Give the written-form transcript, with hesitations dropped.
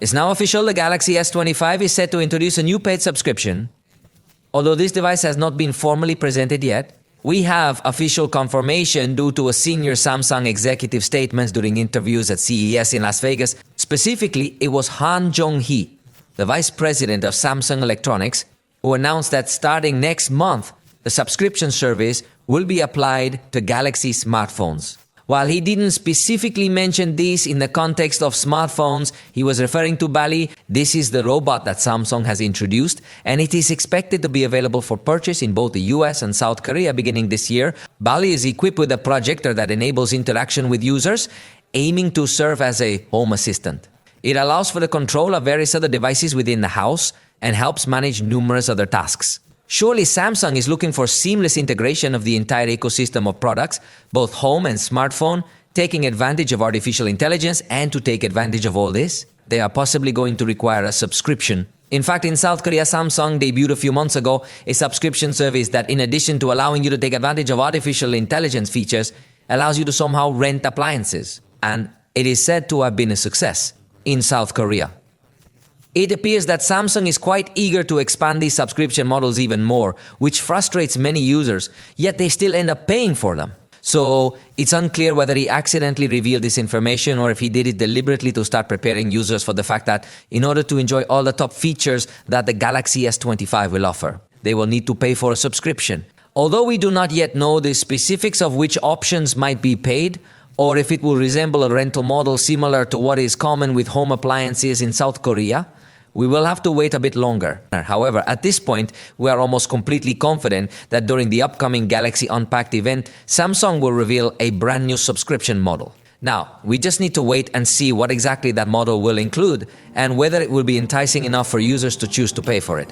It's now official, the Galaxy S25 is set to introduce a new paid subscription. Although this device has not been formally presented yet, we have official confirmation due to a senior Samsung executive statements during interviews at CES in Las Vegas. Specifically, it was Han Jong-hee, the vice president of Samsung Electronics, who announced that starting next month, the subscription service will be applied to Galaxy smartphones. While he didn't specifically mention this in the context of smartphones, he was referring to Bali. This is the robot that Samsung has introduced, and it is expected to be available for purchase in both the US and South Korea beginning this year. Bali is equipped with a projector that enables interaction with users, aiming to serve as a home assistant. It allows for the control of various other devices within the house and helps manage numerous other tasks. Surely Samsung is looking for seamless integration of the entire ecosystem of products, both home and smartphone, taking advantage of artificial intelligence, and to take advantage of all this, they are possibly going to require a subscription. In fact, in South Korea, Samsung debuted a few months ago a subscription service that, in addition to allowing you to take advantage of artificial intelligence features, allows you to somehow rent appliances. And it is said to have been a success in South Korea. It appears that Samsung is quite eager to expand these subscription models even more, which frustrates many users, yet they still end up paying for them. So it's unclear whether he accidentally revealed this information or if he did it deliberately to start preparing users for the fact that in order to enjoy all the top features that the Galaxy S25 will offer, they will need to pay for a subscription. Although we do not yet know the specifics of which options might be paid, or if it will resemble a rental model similar to what is common with home appliances in South Korea, we will have to wait a bit longer. However, at this point, we are almost completely confident that during the upcoming Galaxy Unpacked event, Samsung will reveal a brand new subscription model. Now, we just need to wait and see what exactly that model will include and whether it will be enticing enough for users to choose to pay for it.